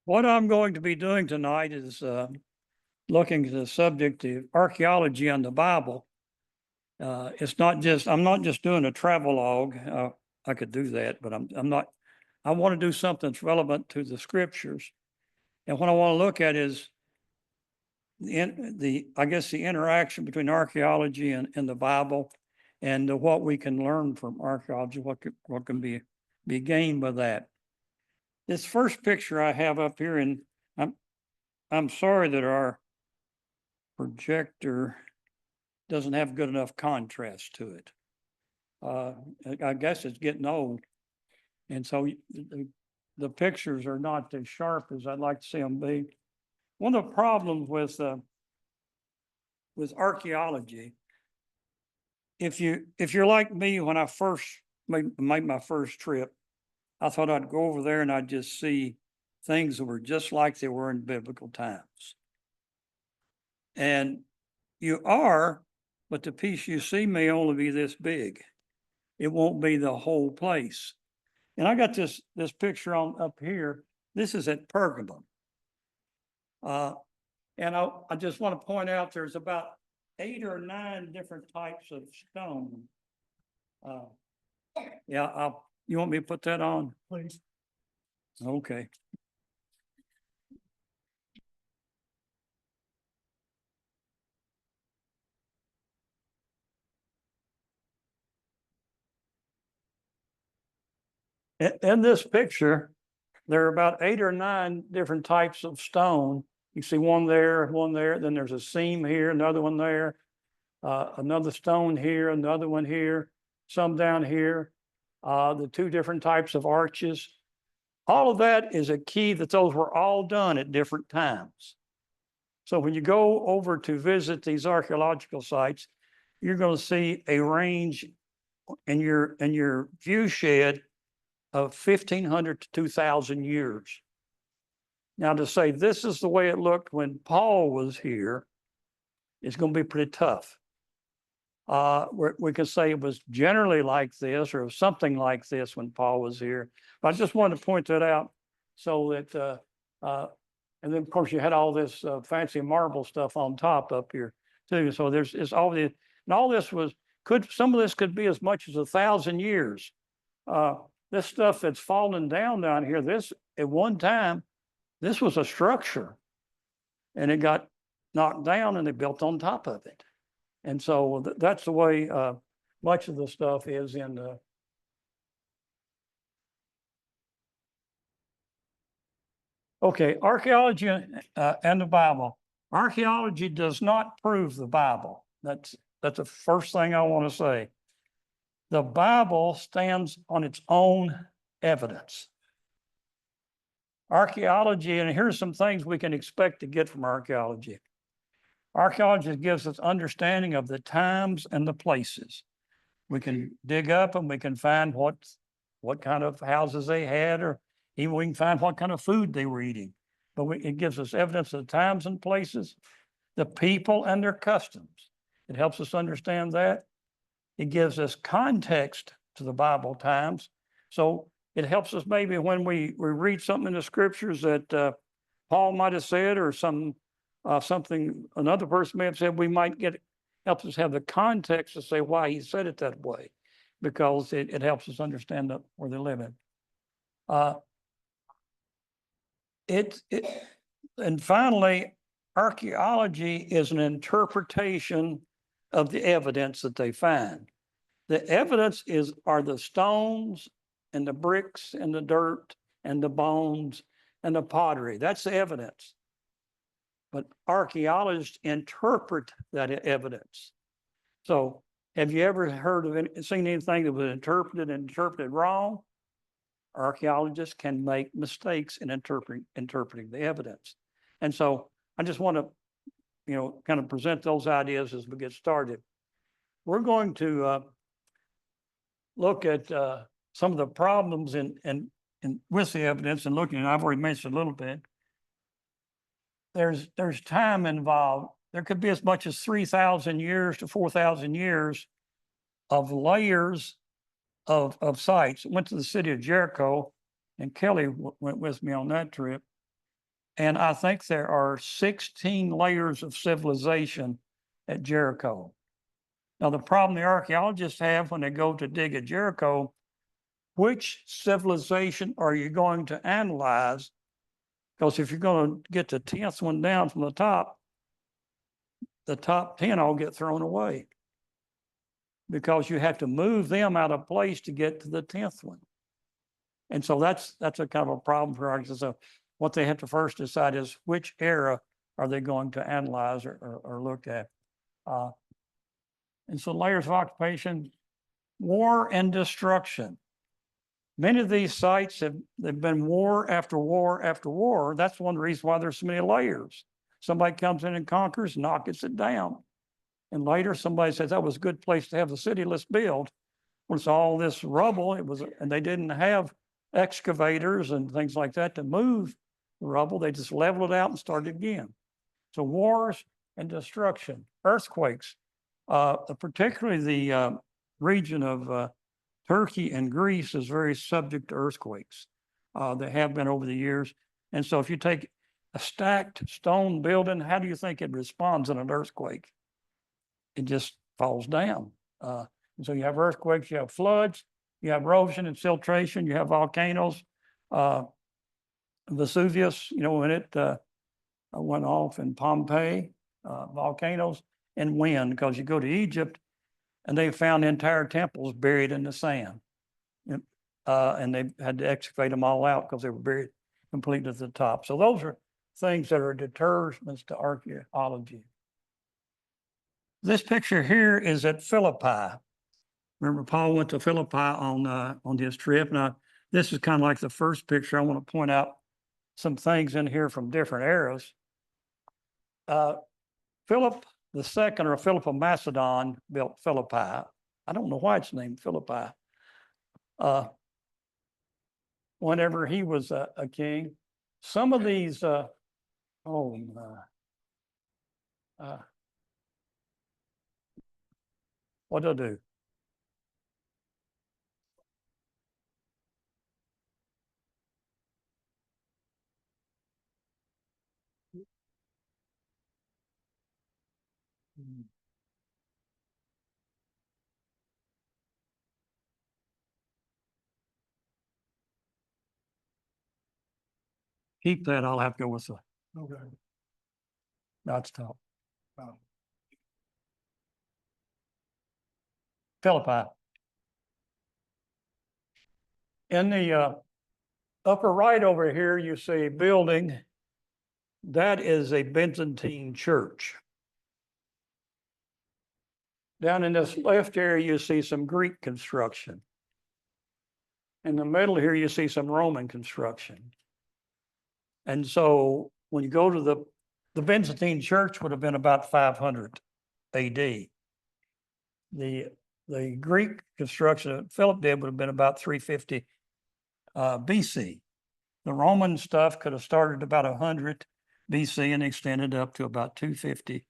What I'm going to be doing tonight is looking at the subject of archaeology and the Bible. I'm not just doing a travelogue. I could do that, but I'm not. I want to do something that's relevant to the scriptures. And what I want to look at is I guess, the interaction between archaeology and the Bible, and what we can learn from archaeology, what can be gained by that. This first picture I have up here, and I'm sorry that our projector doesn't have good enough contrast to it. I guess it's getting old. And so the pictures are not as sharp as I'd like to see them be. One of the problems with archaeology, if you're like me, when I first made my first trip, I thought I'd go over there and I'd just see things that were just like they were in biblical times. And you are, but the piece you see may only be this big. It won't be the whole place. And I got this picture on up here. This is at Pergamum. And I just want to point out there's about 8 or 9 different types of stone. Yeah, you want me to put that on? Please. Okay. In this picture, there are about 8 or 9 different types of stone. You see one there, then there's a seam here, another one there, another stone here, another one here, some down here, the 2 different types of arches. All of that is a key that those were all done at different times. So when you go over to visit these archaeological sites, you're going to see a range in your view shed of 1,500 to 2,000 years. Now, to say this is the way it looked when Paul was here is going to be pretty tough. We could say it was generally like this or something like this when Paul was here. But I just wanted to point that out so that, and then of course you had all this fancy marble stuff on top up here too. So it's all the, and all this some of this could be as much as 1,000 years. This stuff that's fallen down here, this at one time, this was a structure and it got knocked down and they built on top of it. And so that's the way much of the stuff is in the. Okay, archaeology and the Bible. Archaeology does not prove the Bible. That's the first thing I want to say. The Bible stands on its own evidence. Archaeology, and here's some things we can expect to get from archaeology. Archaeology gives us understanding of the times and the places. We can dig up and we can find what kind of houses they had, or even we can find what kind of food they were eating. But it gives us evidence of the times and places, the people and their customs. It helps us understand that. It gives us context to the Bible times. So it helps us maybe when we read something in the scriptures that Paul might have said, or something another person may have said, we might helps us have the context to say why he said it that way, because it helps us understand where they live in. And finally, archaeology is an interpretation of the evidence that they find. The evidence are the stones and the bricks and the dirt and the bones and the pottery. That's the evidence. But archaeologists interpret that evidence. So have you ever seen anything that was interpreted wrong? Archaeologists can make mistakes in interpreting the evidence. And so I just want to, kind of present those ideas as we get started. We're going to look at some of the problems with the evidence and looking, and I've already mentioned a little bit. There's time involved. There could be as much as 3,000 years to 4,000 years of layers of sites. Went to the city of Jericho, and Kelly went with me on that trip. And I think there are 16 layers of civilization at Jericho. Now, the problem the archaeologists have when they go to dig at Jericho, which civilization are you going to analyze? Because if you're going to get the 10th one down from the top 10 all get thrown away because you have to move them out of place to get to the 10th one. And so that's a kind of a problem for archaeologists. So what they have to first decide is which era are they going to analyze or look at. And so layers of occupation, war and destruction. Many of these sites they've been war after war after war. That's one reason why there's so many layers. Somebody comes in and conquers, knocks it down. And later somebody says, that was a good place to have the city, let's build. Well, it's all this rubble. And they didn't have excavators and things like that to move the rubble. They just leveled it out and started again. So wars and destruction, earthquakes, particularly the region of Turkey and Greece is very subject to earthquakes. They have been over the years. And so if you take a stacked stone building, how do you think it responds in an earthquake? It just falls down. And so you have earthquakes, you have floods, you have erosion and siltation, you have volcanoes. Vesuvius, when it went off in Pompeii, volcanoes and wind, because you go to Egypt and they found entire temples buried in the sand. And they had to excavate them all out because they were buried completely at the top. So those are things that are deterrents to archaeology. This picture here is at Philippi. Remember, Paul went to Philippi on his trip. Now, this is kind of like the first picture. I want to point out some things in here from different eras. Philip II, or Philip of Macedon, built Philippi. I don't know why it's named Philippi. Whenever he was a king, some of these, what do I do? Keep that. I'll have to go with the. Okay. That's top. Oh. Philippi. In the upper right over here, you see a building. That is a Byzantine church. Down in this left area, you see some Greek construction. In the middle here, you see some Roman construction. And so when you go to the Byzantine church would have been about 500 AD. The Greek construction that Philip did would have been about 350 BC. The Roman stuff could have started about 100 BC and extended up to about 250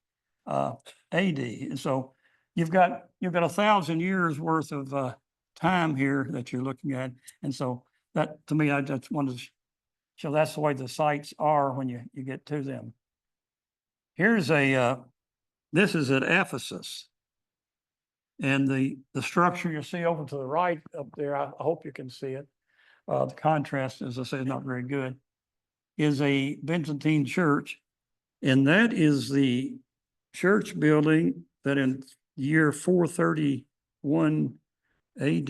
AD. And so you've got 1,000 years worth of time here that you're looking at. And so that, to me, I just wanted to show that's the way the sites are when you get to them. Here's this is at Ephesus. And the structure you see over to the right up there, I hope you can see it. The contrast, as I say, is not very good, is a Byzantine church. And that is the church building that in year 431 AD,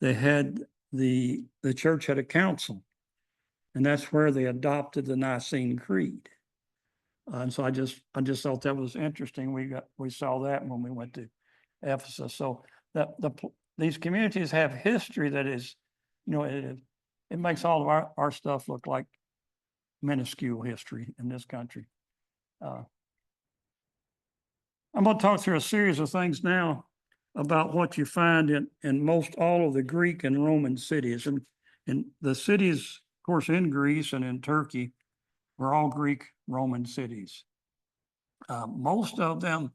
they had the church had a council. And that's where they adopted the Nicene Creed. And so I just thought that was interesting. We saw that when we went to Ephesus. So these communities have history that is, it makes all of our stuff look like minuscule history in this country. I'm going to talk through a series of things now about what you find in most all of the Greek and Roman cities. And the cities, of course, in Greece and in Turkey were all Greek Roman cities. Most of them,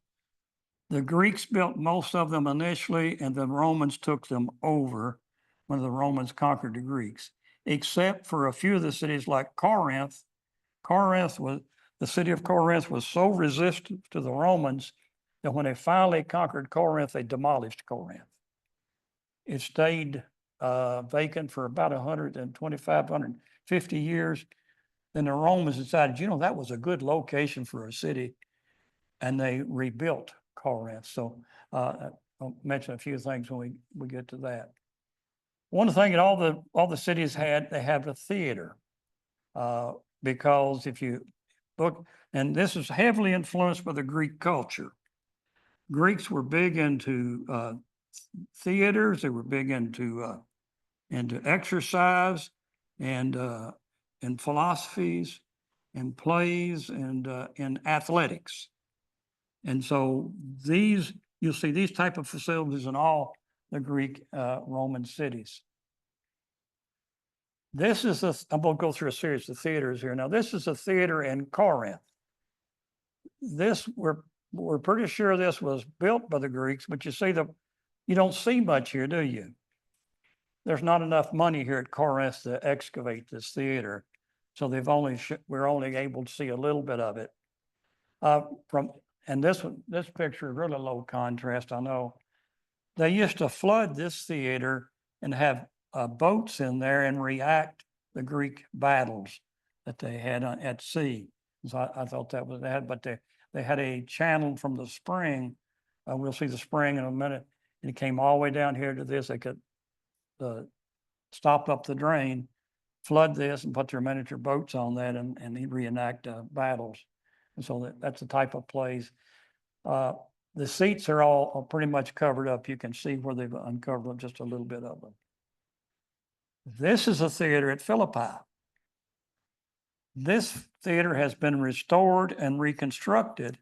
the Greeks built most of them initially, and the Romans took them over when the Romans conquered the Greeks, except for a few of the cities like Corinth, the city of Corinth was so resistant to the Romans that when they finally conquered Corinth, they demolished Corinth. It stayed vacant for about 125, 150 years. Then the Romans decided, that was a good location for a city, and they rebuilt Corinth. So I'll mention a few things when we get to that. One thing that all the cities they have a theater, because if you look, and this is heavily influenced by the Greek culture. Greeks were big into theaters. They were big into exercise and philosophies and plays and in athletics. And so you'll see these type of facilities in all the Greek Roman cities. I'm going to go through a series of theaters here. Now, this is a theater in Corinth. We're pretty sure this was built by the Greeks, but you don't see much here, do you? There's not enough money here at Corinth to excavate this theater, so we're only able to see a little bit of it. And this picture is really low contrast, I know. They used to flood this theater and have boats in there and react the Greek battles that they had at sea. So I thought that was that, but they had a channel from the spring. We'll see the spring in a minute, and it came all the way down here to this. They could stop up the drain, flood this, and put their miniature boats on that, and reenact battles. And so that's the type of plays. The seats are all pretty much covered up. You can see where they've uncovered just a little bit of them. This is a theater at Philippi. This theater has been restored and reconstructed,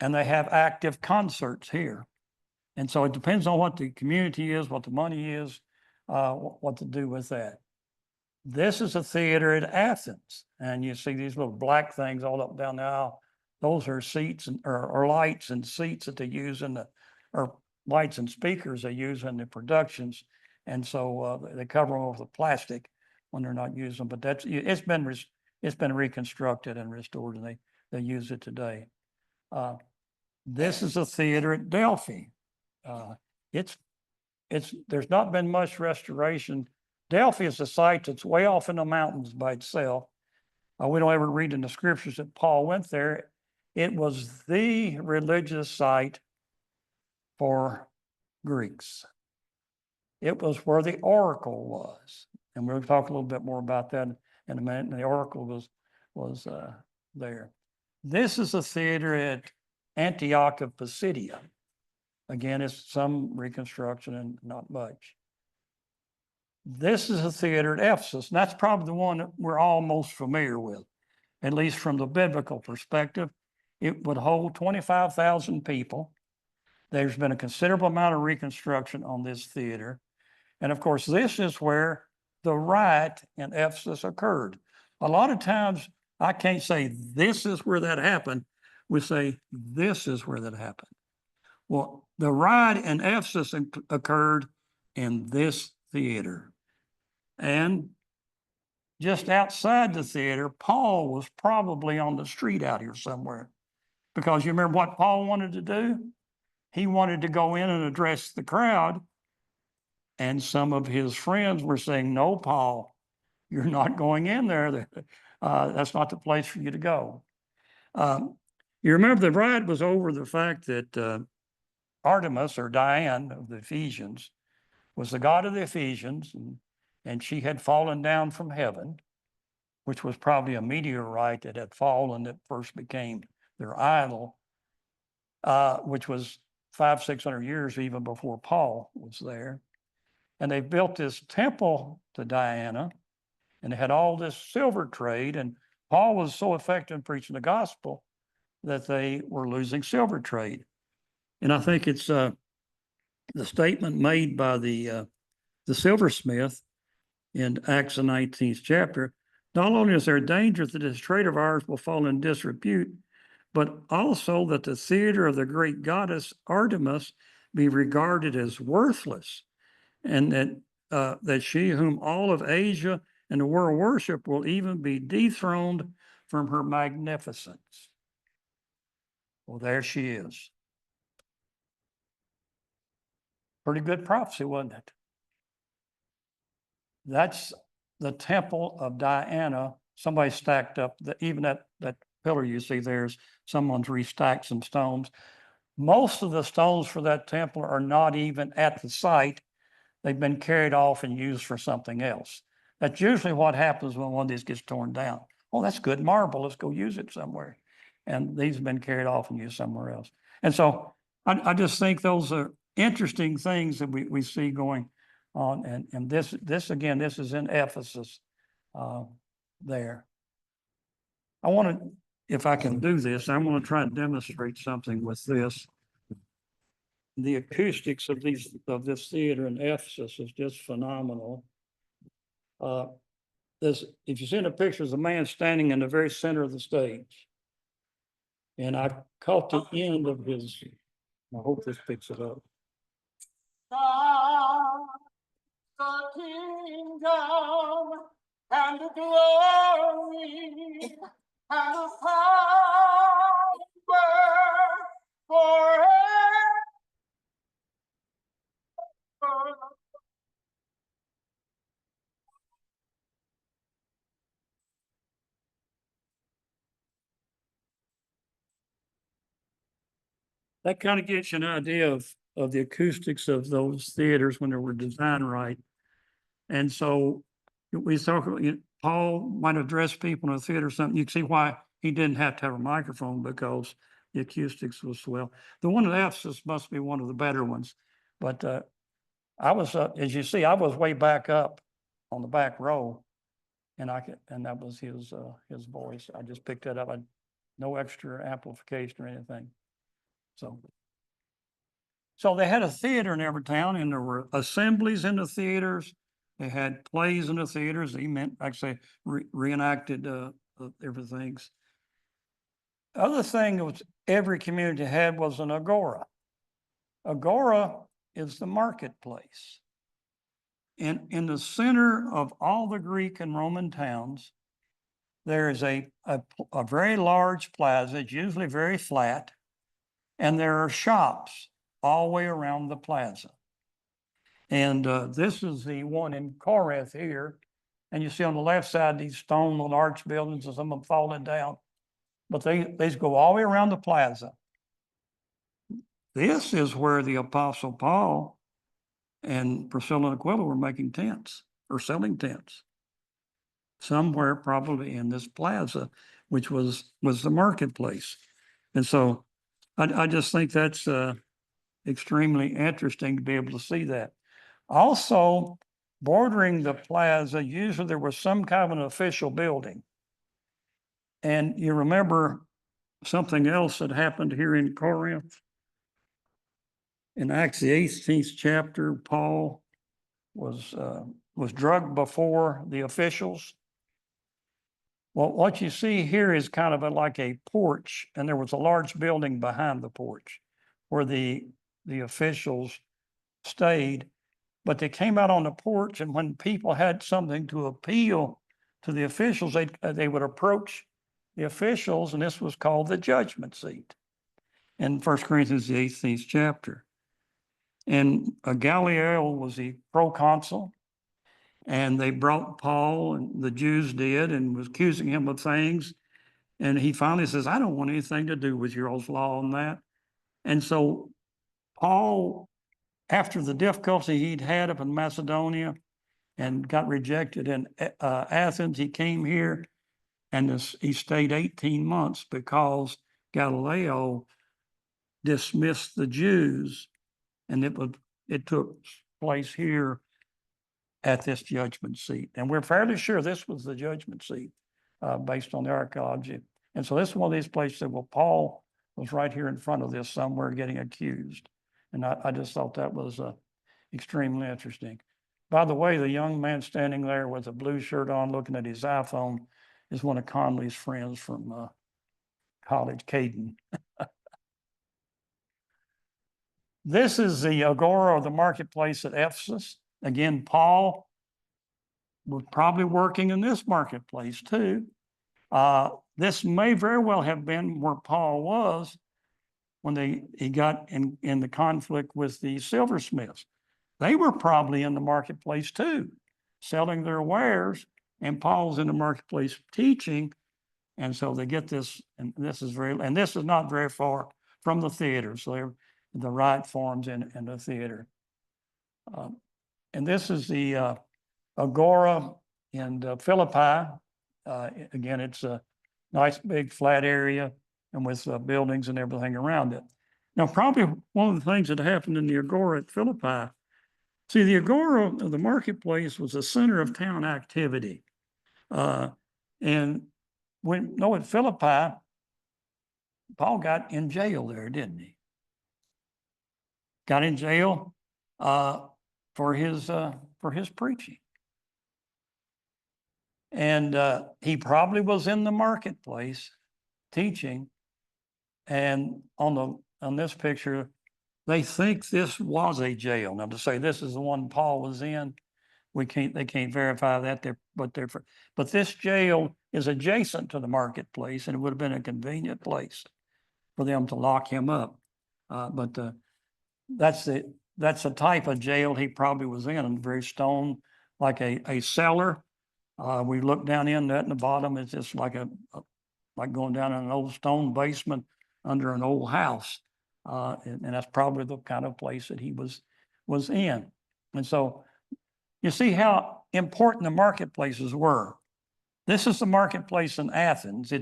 and they have active concerts here. And so it depends on what the community is, what the money is, what to do with that. This is a theater at Athens, and you see these little black things all up and down the aisle. Those are seats or lights and seats that they use or lights and speakers they use in the productions. And so they cover them with plastic when they're not using them. But it's been reconstructed and restored, and they use it today. This is a theater at Delphi. There's not been much restoration. Delphi is a site that's way off in the mountains by itself. We don't ever read in the scriptures that Paul went there. It was the religious site for Greeks. It was where the oracle was. And we'll talk a little bit more about that in a minute. And the oracle was there. This is a theater at Antioch of Pisidia. Again, it's some reconstruction and not much. This is a theater at Ephesus, and that's probably the one that we're all most familiar with, at least from the biblical perspective. It would hold 25,000 people. There's been a considerable amount of reconstruction on this theater. And of course, this is where the riot in Ephesus occurred. A lot of times, I can't say this is where that happened. We say this is where that happened. Well, the riot in Ephesus occurred in this theater. And just outside the theater, Paul was probably on the street out here somewhere. Because you remember what Paul wanted to do? He wanted to go in and address the crowd. And some of his friends were saying, no, Paul, you're not going in there. That's not the place for you to go. You remember the riot was over the fact that Artemis, or Diane of the Ephesians, was the god of the Ephesians, and she had fallen down from heaven, which was probably a meteorite that had fallen that first became their idol, which was 500-600 years even before Paul was there. And they built this temple to Diana, and they had all this silver trade, and Paul was so effective in preaching the gospel that they were losing silver trade. And I think it's the statement made by the silversmith in Acts the 19th chapter. Not only is there a danger that this trade of ours will fall in disrepute, but also that the theater of the great goddess Artemis be regarded as worthless, and that she whom all of Asia and the world worship will even be dethroned from her magnificence. Well, there she is. Pretty good prophecy, wasn't it? That's the temple of Diana. Somebody stacked up, even that pillar you see there's someone's restacked some stones. Most of the stones for that temple are not even at the site. They've been carried off and used for something else. That's usually what happens when one of these gets torn down. Oh, that's good marble. Let's go use it somewhere. And these have been carried off and used somewhere else. And so I just think those are interesting things that we see going on. And this again, this is in Ephesus there. I want to, if I can do this, I want to try and demonstrate something with this. The acoustics of this theater in Ephesus is just phenomenal. If you see in the pictures, a man standing in the very center of the stage. And I caught the end of his, I hope this picks it up. The kingdom and the glory and the power forever. That kind of gives you an idea of the acoustics of those theaters when they were designed right. And so we talk about, Paul might address people in a theater or something. You can see why he didn't have to have a microphone because the acoustics was swell. The one at Ephesus must be one of the better ones. But I was, as you see, I was way back up on the back row, and that was his voice. I just picked that up. No extra amplification or anything. So they had a theater in every town, and there were assemblies in the theaters. They had plays in the theaters. He meant, like I say, reenacted everything. Other thing that was every community had was an agora. Agora is the marketplace. And in the center of all the Greek and Roman towns, there is a very large plaza. It's usually very flat, and there are shops all the way around the plaza. And this is the one in Corinth here. And you see on the left side, these stone little arch buildings and some of them falling down. But they go all the way around the plaza. This is where the Apostle Paul and Priscilla and Aquila were making tents or selling tents. Somewhere probably in this plaza, which was the marketplace. And so I just think that's extremely interesting to be able to see that. Also, bordering the plaza, usually there was some kind of an official building. And you remember something else that happened here in Corinth? In Acts, the 18th chapter, Paul was drugged before the officials. Well, what you see here is kind of like a porch, and there was a large building behind the porch where the officials stayed. But they came out on the porch, and when people had something to appeal to the officials, they would approach the officials, and this was called the judgment seat in 1 Corinthians, the 18th chapter. And Gamaliel was the proconsul, and they brought Paul, and the Jews did, and was accusing him of things. And he finally says, I don't want anything to do with your old law on that. And so Paul, after the difficulty he'd had up in Macedonia and got rejected in Athens, he came here, and he stayed 18 months because Galileo dismissed the Jews, and it took place here at this judgment seat. And we're fairly sure this was the judgment seat based on the archaeology. And so this is one of these places that, well, Paul was right here in front of this somewhere getting accused. And I just thought that was extremely interesting. By the way, the young man standing there with a blue shirt on looking at his iPhone is one of Conley's friends from college, Caden. This is the agora or the marketplace at Ephesus. Again, Paul was probably working in this marketplace too. This may very well have been where Paul was when he got in the conflict with the silversmiths. They were probably in the marketplace too, selling their wares, and Paul's in the marketplace teaching. And so they get this, and this is not very far from the theater. So they're the right forms in the theater. And this is the Agora in Philippi. Again, it's a nice big flat area and with buildings and everything around it. Now, probably one of the things that happened in the Agora at Philippi, see, the Agora of the marketplace was a center of town activity. And at Philippi, Paul got in jail there, didn't he? Got in jail for his preaching. And he probably was in the marketplace teaching. And on this picture, they think this was a jail. Now, to say this is the one Paul was in, they can't verify that. But this jail is adjacent to the marketplace, and it would have been a convenient place for them to lock him up. But that's the type of jail he probably was in, very stone, like a cellar. We look down in that, and the bottom is just like going down in an old stone basement under an old house. And that's probably the kind of place that he was in. And so you see how important the marketplaces were. This is the marketplace in Athens. You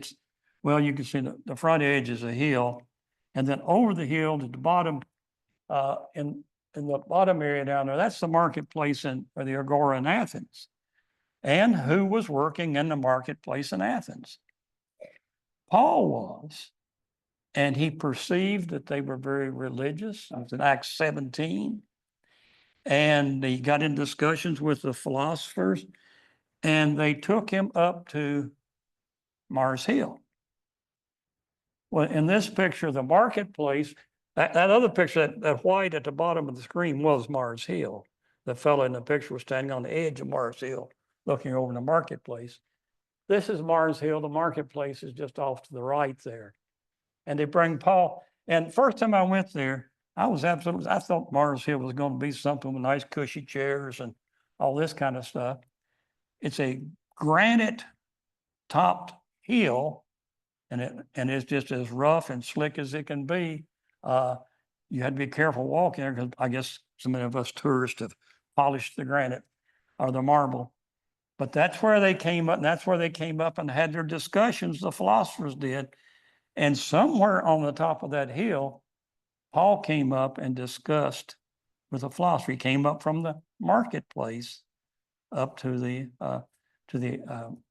can see the front edge is a hill, and then over the hill to the bottom, in the bottom area down there, that's the marketplace or the Agora in Athens. And who was working in the marketplace in Athens? Paul was. And he perceived that they were very religious. It was in Acts 17. And he got in discussions with the philosophers, and they took him up to Mars Hill. Well, in this picture, the marketplace, that other picture, that white at the bottom of the screen was Mars Hill. The fellow in the picture was standing on the edge of Mars Hill, looking over the marketplace. This is Mars Hill. The marketplace is just off to the right there. And they bring Paul. And first time I went there, I thought Mars Hill was going to be something with nice cushy chairs and all this kind of stuff. It's a granite topped hill, and it's just as rough and slick as it can be. You had to be careful walking there, because I guess so many of us tourists have polished the granite or the marble. But that's where they came up, and that's where they came up and had their discussions, the philosophers did. And somewhere on the top of that hill, Paul came up and discussed with a philosopher. He came up from the marketplace up to the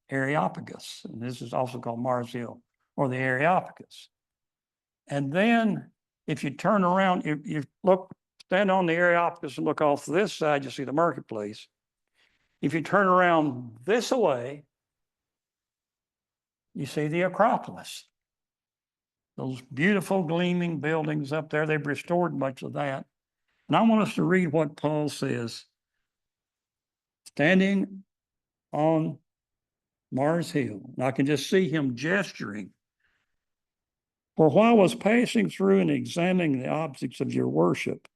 Areopagus. And this is also called Mars Hill, or the Areopagus. And then if you turn around, you stand on the Areopagus and look off to this side, you see the marketplace. If you turn around this way, you see the Acropolis. Those beautiful gleaming buildings up there, they've restored much of that. And I want us to read what Paul says. Standing on Mars Hill, and I can just see him gesturing. For while I was passing through and examining the objects of your worship,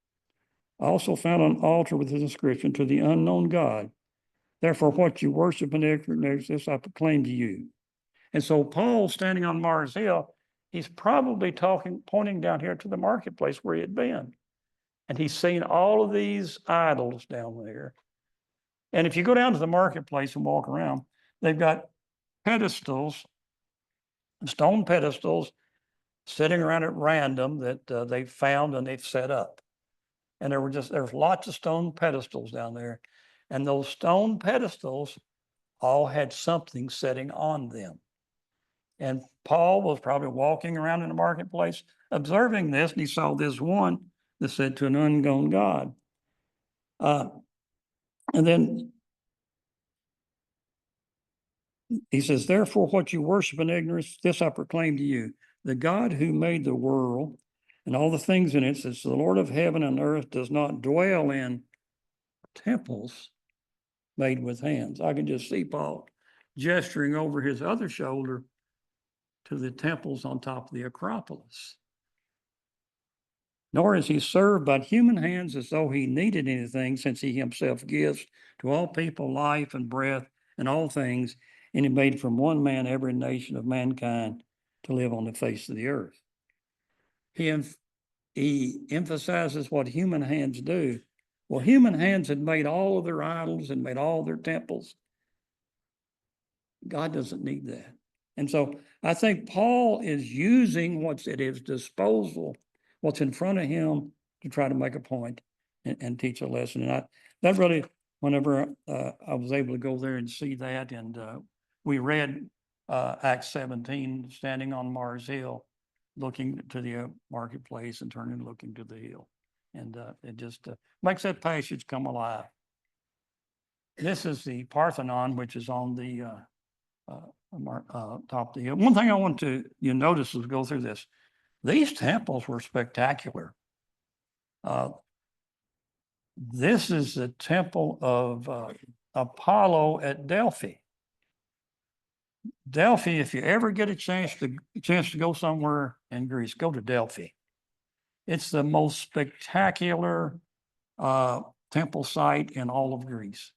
I also found an altar with this inscription, to the unknown God. Therefore, what you worship in ignorance, this I proclaim to you. And so Paul, standing on Mars Hill, he's probably pointing down here to the marketplace where he had been. And he's seen all of these idols down there. And if you go down to the marketplace and walk around, they've got pedestals, stone pedestals, sitting around at random that they've found and they've set up. And there's lots of stone pedestals down there. And those stone pedestals all had something sitting on them. And Paul was probably walking around in the marketplace, observing this, and he saw this one that said, to an unknown God. And then he says, therefore, what you worship in ignorance, this I proclaim to you. The God who made the world and all the things in it, says, the Lord of heaven and earth does not dwell in temples made with hands. I can just see Paul gesturing over his other shoulder to the temples on top of the Acropolis. Nor is he served by human hands as though he needed anything, since he himself gives to all people life and breath and all things, and he made from one man every nation of mankind to live on the face of the earth. He emphasizes what human hands do. Well, human hands had made all of their idols and made all their temples. God doesn't need that. And so I think Paul is using what's at his disposal, what's in front of him, to try to make a point and teach a lesson. And that really, whenever I was able to go there and see that, and we read Acts 17, standing on Mars Hill, looking to the marketplace and turning, looking to the hill. And it just makes that passage come alive. This is the Parthenon, which is on the top of the hill. One thing I want you notice as we go through this, these temples were spectacular. This is the temple of Apollo at Delphi. Delphi, if you ever get a chance to go somewhere in Greece, go to Delphi. It's the most spectacular temple site in all of Greece,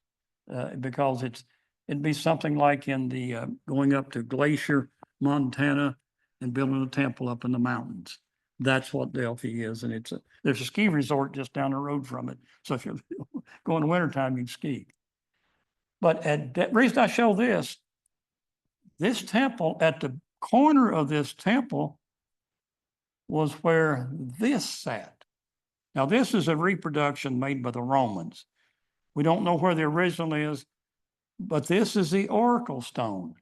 because it'd be something like in the going up to Glacier, Montana, and building a temple up in the mountains. That's what Delphi is, and there's a ski resort just down the road from it. So if you go in the wintertime, you can ski. But the reason I show this temple, at the corner of this temple was where this sat. Now, this is a reproduction made by the Romans. We don't know where the original is, but this is the oracle stone.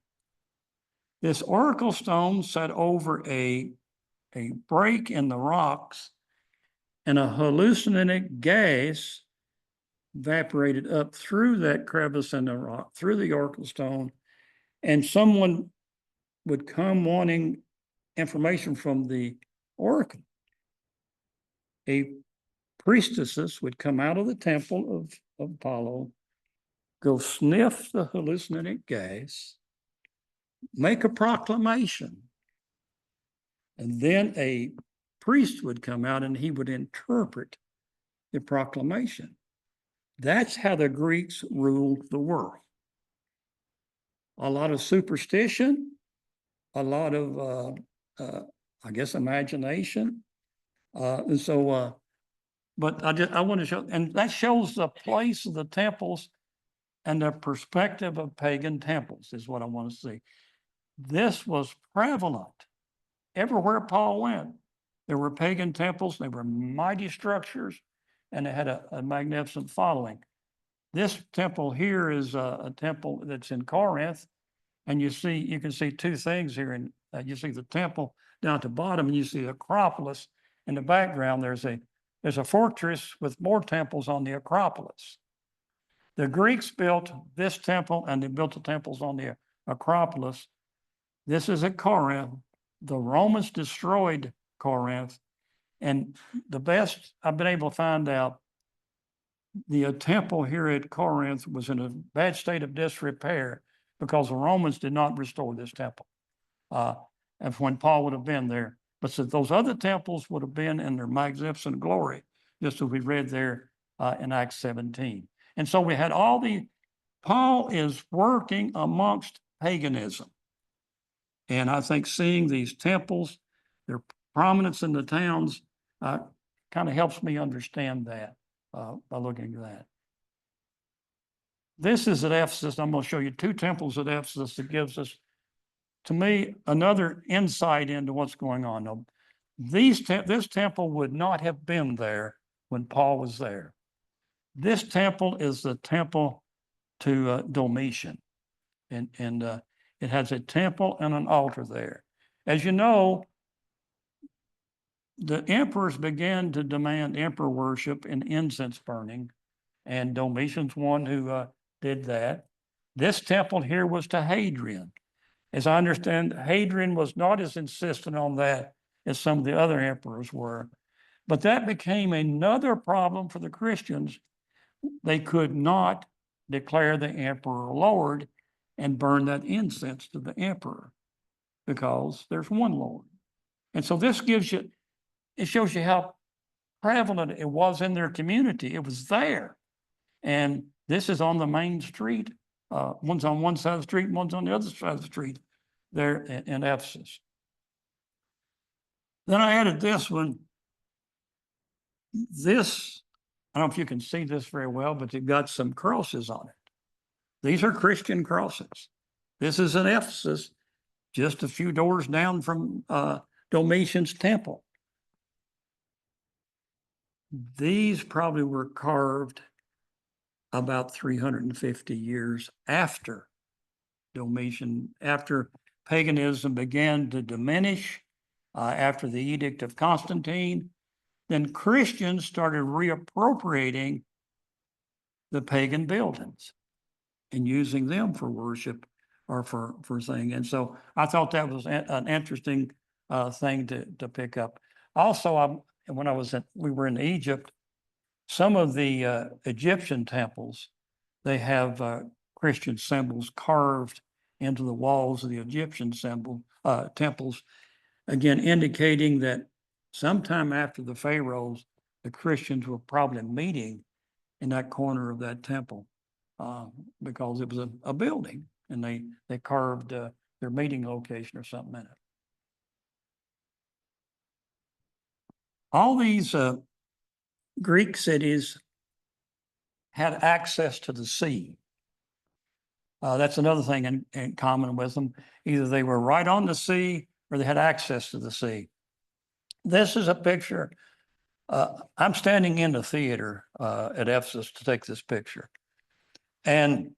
This oracle stone sat over a break in the rocks, and a hallucinogenic gas evaporated up through that crevice in the rock, through the oracle stone, and someone would come wanting information from the oracle. A priestesses would come out of the temple of Apollo, go sniff the hallucinogenic gas, make a proclamation, and then a priest would come out and he would interpret the proclamation. That's how the Greeks ruled the world. A lot of superstition, a lot of, I guess, imagination. And so, but I want to show, and that shows the place of the temples and the perspective of pagan temples is what I want to see. This was prevalent everywhere Paul went. There were pagan temples, they were mighty structures, and they had a magnificent following. This temple here is a temple that's in Corinth, and you can see two things here. And you see the temple down at the bottom, and you see the Acropolis in the background. There's a fortress with more temples on the Acropolis. The Greeks built this temple, and they built the temples on the Acropolis. This is at Corinth. The Romans destroyed Corinth, and the best I've been able to find out, the temple here at Corinth was in a bad state of disrepair because the Romans did not restore this temple. And when Paul would have been there, but so those other temples would have been in their magnificent glory, just as we read there in Acts 17. And so we had Paul is working amongst paganism. And I think seeing these temples, their prominence in the towns, kind of helps me understand that by looking at that. This is at Ephesus. I'm going to show you two temples at Ephesus that gives us, to me, another insight into what's going on. Now, this temple would not have been there when Paul was there. This temple is the temple to Domitian, and it has a temple and an altar there. As you know, the emperors began to demand emperor worship and incense burning, and Domitian's one who did that. This temple here was to Hadrian. As I understand, Hadrian was not as insistent on that as some of the other emperors were, but that became another problem for the Christians. They could not declare the emperor Lord, and burn that incense to the emperor because there's one Lord. And so this gives you, it shows you how prevalent it was in their community. It was there. And this is on the main street. One's on one side of the street, one's on the other side of the street there in Ephesus. Then I added this one. This, I don't know if you can see this very well, but it got some crosses on it. These are Christian crosses. This is in Ephesus, just a few doors down from Domitian's temple. These probably were carved about 350 years after Domitian, after paganism began to diminish, after the Edict of Constantine. Then Christians started reappropriating the pagan buildings and using them for worship or for thing. And so I thought that was an interesting thing to pick up. Also, when we were in Egypt, some of the Egyptian temples, they have Christian symbols carved into the walls of the Egyptian temples, again indicating that sometime after the pharaohs, the Christians were probably meeting in that corner of that temple because it was a building, and they carved their meeting location or something in it. All these Greek cities had access to the sea. That's another thing in common with them. Either they were right on the sea or they had access to the sea. This is a picture. I'm standing in the theater at Ephesus to take this picture. And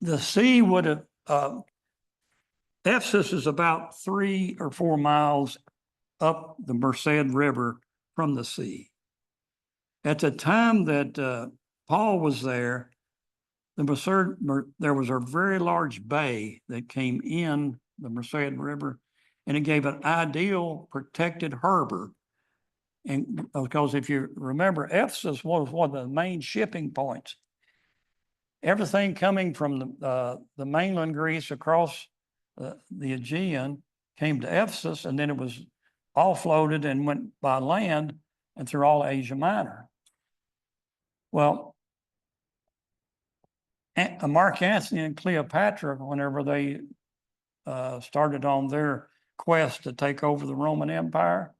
the sea would have, Ephesus is about 3 or 4 miles up the Merced River from the sea. At the time that Paul was there, there was a very large bay that came in the Merced River, and it gave an ideal protected harbor. And because if you remember, Ephesus was one of the main shipping points. Everything coming from the mainland Greece across the Aegean came to Ephesus, and then it was offloaded and went by land and through all Asia Minor. Well, Mark Antony and Cleopatra, whenever they started on their quest to take over the Roman Empire,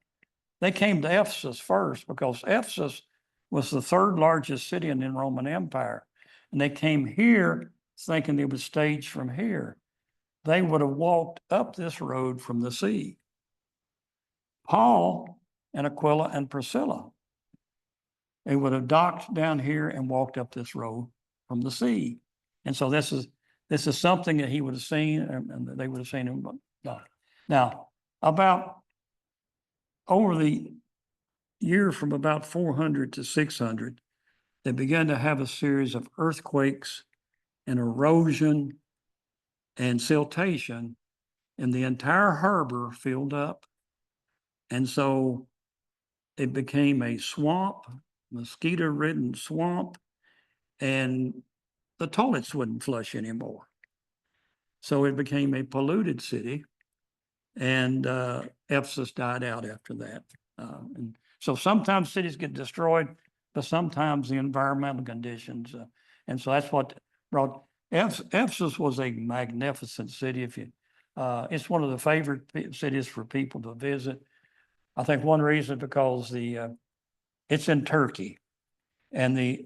they came to Ephesus first because Ephesus was the 3rd largest city in the Roman Empire. And they came here thinking they would stage from here. They would have walked up this road from the sea. Paul and Aquila and Priscilla, they would have docked down here and walked up this road from the sea. And so this is something that he would have seen, and they would have seen him. Now, about over the year from about 400 to 600, they began to have a series of earthquakes and erosion and siltation, and the entire harbor filled up. And so it became a swamp, mosquito-ridden swamp, and the toilets wouldn't flush anymore. So it became a polluted city, and Ephesus died out after that. And so sometimes cities get destroyed, but sometimes the environmental conditions. And so that's what brought Ephesus was a magnificent city. It's one of the favorite cities for people to visit. I think one reason because it's in Turkey, and the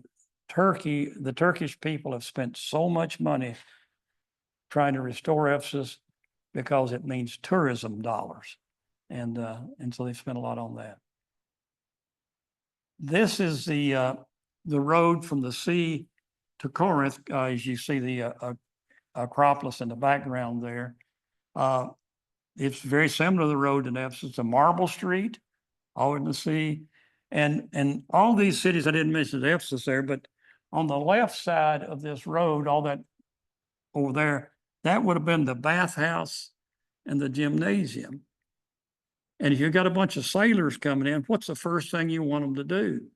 Turkish people have spent so much money trying to restore Ephesus because it means tourism dollars, and so they spent a lot on that. This is the road from the sea to Corinth, as you see the Acropolis in the background there. It's very similar to the road in Ephesus. It's a marble street, all in the sea. And all these cities, I didn't mention Ephesus there, but on the left side of this road, all that over there, that would have been the bathhouse and the gymnasium. And if you've got a bunch of sailors coming in, what's the first thing you want them to do?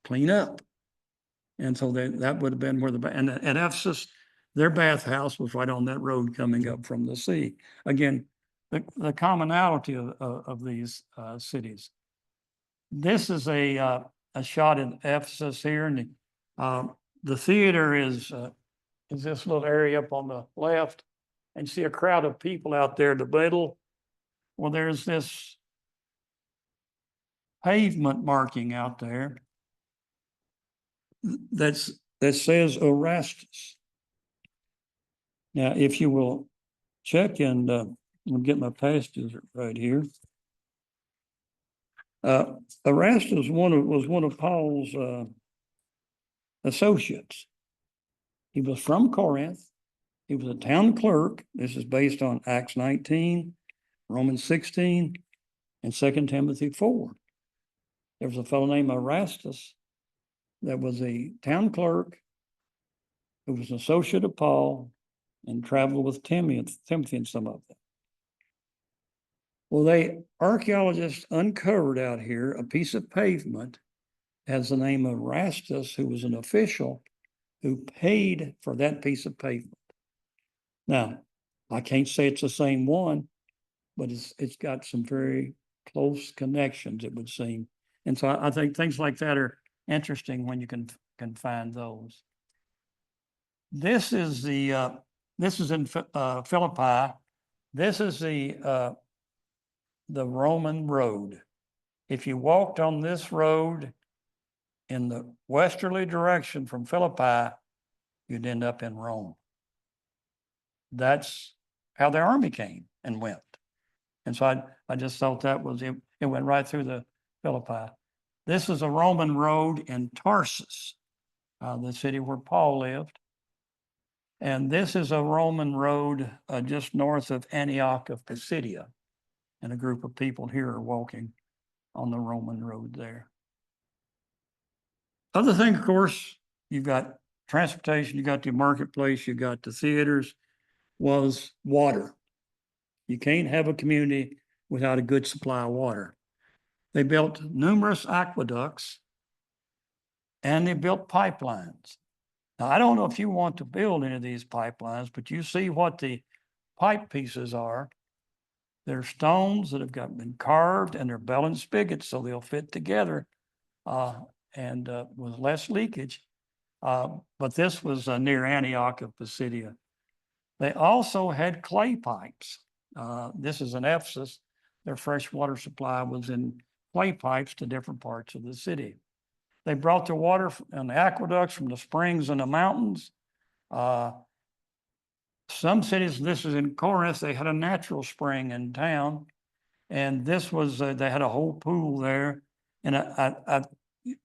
Clean up. And so that would have been where and at Ephesus, Their bathhouse was right on that road coming up from the sea. Again, the commonality of these cities. This is a shot in Ephesus here, and the theater is this little area up on the left, and you see a crowd of people out there in the middle. Well, there's this pavement marking out there that says Erastus. Now, if you will check and I'll get my passages right here. Erastus was one of Paul's associates. He was from Corinth. He was a town clerk. This is based on Acts 19, Romans 16, and 2 Timothy 4. There was a fellow named Erastus that was a town clerk who was an associate of Paul and traveled with Timothy and some of them. Well, archaeologists uncovered out here a piece of pavement has the name of Erastus, who was an official who paid for that piece of pavement. Now, I can't say it's the same one, but it's got some very close connections, it would seem. And so I think things like that are interesting when you can find those. This is in Philippi. This is the Roman road. If you walked on this road in the westerly direction from Philippi, you'd end up in Rome. That's how the army came and went. And so I just thought that was it. It went right through the Philippi. This is a Roman road in Tarsus, the city where Paul lived. And this is a Roman road just north of Antioch of Pisidia. And a group of people here are walking on the Roman road there. Other thing, of course, you've got transportation, you got the marketplace, you got the theaters, was water. You can't have a community without a good supply of water. They built numerous aqueducts and they built pipelines. Now, I don't know if you want to build any of these pipelines, but you see what the pipe pieces are. They're stones that have been carved and they're bell and spigots, so they'll fit together and with less leakage. But this was near Antioch of Pisidia. They also had clay pipes. This is in Ephesus. Their fresh water supply was in clay pipes to different parts of the city. They brought the water and the aqueducts from the springs in the mountains. Some cities, this is in Corinth, they had a natural spring in town. And this was, they had a whole pool there. And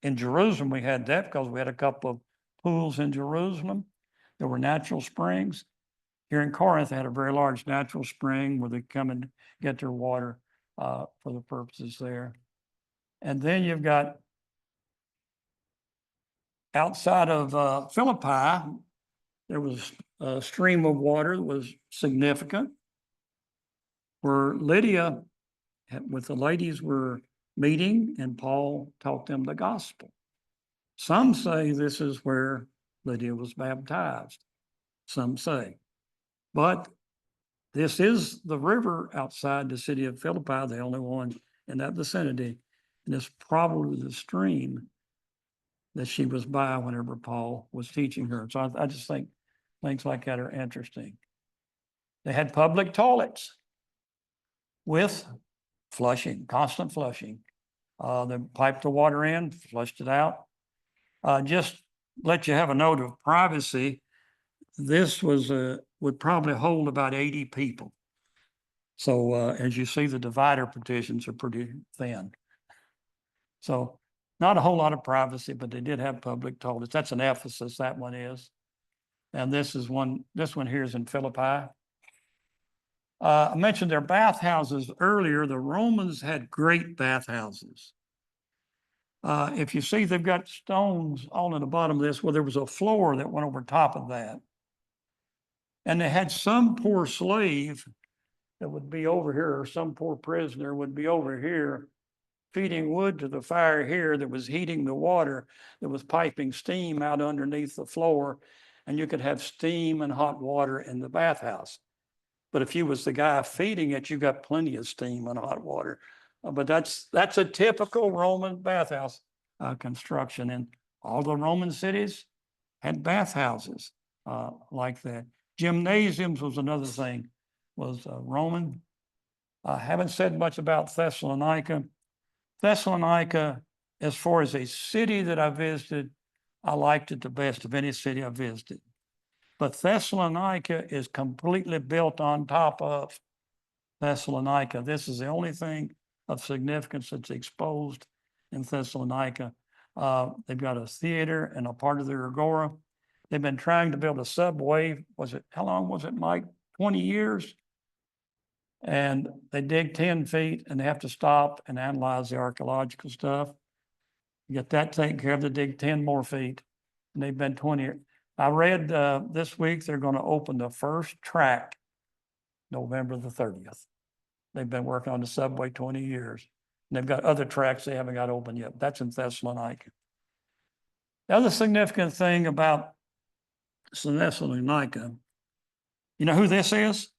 in Jerusalem, we had that because we had a couple of pools in Jerusalem. There were natural springs. Here in Corinth, they had a very large natural spring where they come and get their water for the purposes there. And then you've got outside of Philippi, there was a stream of water that was significant where Lydia with the ladies were meeting and Paul taught them the gospel. Some say this is where Lydia was baptized. Some say. But this is the river outside the city of Philippi, the only one in that vicinity. And it's probably the stream that she was by whenever Paul was teaching her. So I just think things like that are interesting. They had public toilets with flushing, constant flushing. They piped the water in, flushed it out. Just let you have a note of privacy. This would probably hold about 80 people. So as you see, the divider partitions are pretty thin. So not a whole lot of privacy, but they did have public toilets. That's in Ephesus, that one is. And this one here is in Philippi. I mentioned their bathhouses earlier. The Romans had great bathhouses. If you see, they've got stones all in the bottom of this. Well, there was a floor that went over top of that. And they had some poor slave that would be over here, or some poor prisoner would be over here feeding wood to the fire here that was heating the water, that was piping steam out underneath the floor. and you could have steam and hot water in the bathhouse. But if you was the guy feeding it, you got plenty of steam and hot water. But that's a typical Roman bathhouse construction, and all the Roman cities had bathhouses like that. Gymnasiums was another thing, was Roman. I haven't said much about Thessalonica. Thessalonica, as far as a city that I visited, I liked it the best of any city I visited. But Thessalonica is completely built on top of Thessalonica. This is the only thing of significance that's exposed in Thessalonica. They've got a theater and a part of their agora. They've been trying to build a subway. How long was it, Mike? 20 years? And they dig 10 feet and they have to stop and analyze the archaeological stuff. Get that taken care of, they dig 10 more feet. And they've been 20. I read this week they're going to open the first track November the 30th. They've been working on the subway 20 years. And they've got other tracks they haven't got open yet. That's in Thessalonica. The other significant thing about Thessalonica, you know who this is?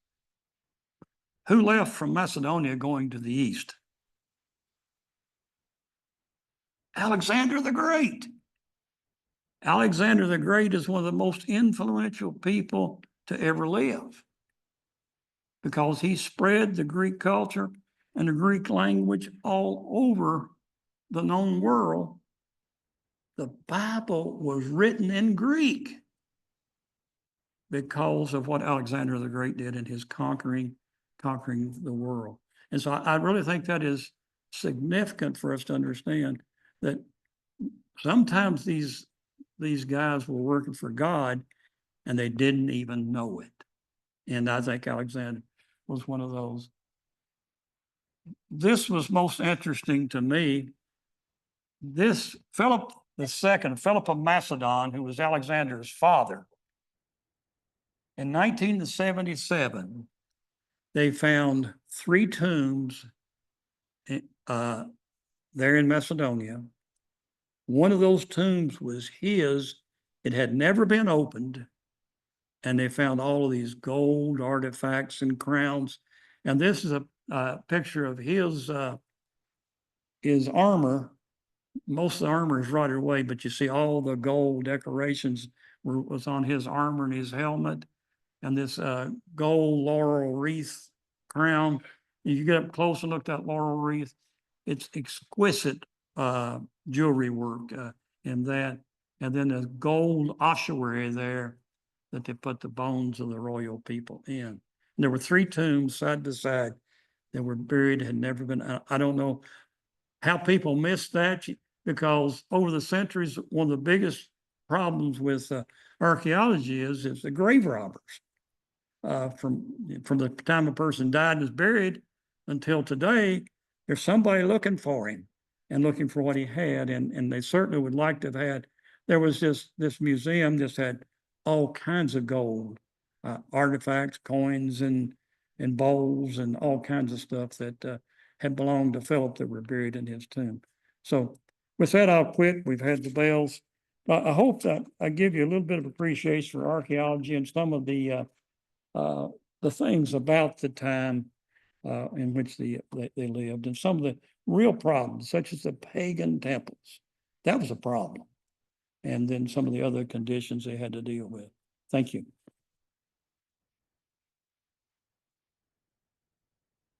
Who left from Macedonia going to the east? Alexander the Great. Alexander the Great is one of the most influential people to ever live because he spread the Greek culture and the Greek language all over the known world. The Bible was written in Greek because of what Alexander the Great did in his conquering the world. And so I really think that is significant for us to understand that sometimes these guys were working for God and they didn't even know it. And I think Alexander was one of those. This was most interesting to me. This Philip II, Philip of Macedon, who was Alexander's father, in 1977, they found 3 tombs there in Macedonia. One of those tombs was his. It had never been opened. And they found all of these gold artifacts and crowns. And this is a picture of his armor. Most of the armor is rotted away, but you see all the gold decorations was on his armor and his helmet. And this gold laurel wreath crown. If you get up close and look at that laurel wreath, it's exquisite jewelry work in that. And then there's gold ossuary there that they put the bones of the royal people in. And there were 3 tombs side by side that were buried, had never been. I don't know how people missed that, because over the centuries, one of the biggest problems with archaeology is the grave robbers. From the time a person died and was buried until today, there's somebody looking for him and looking for what he had. And they certainly would like to have had, there was this museum just had all kinds of gold, artifacts, coins, and bowls, and all kinds of stuff that had belonged to Philip that were buried in his tomb. So with that, I'll quit. We've had the bells. I hope that I give you a little bit of appreciation for archaeology and some of the things about the time in which they lived, and some of the real problems, such as the pagan temples. That was a problem. And then some of the other conditions they had to deal with. Thank you.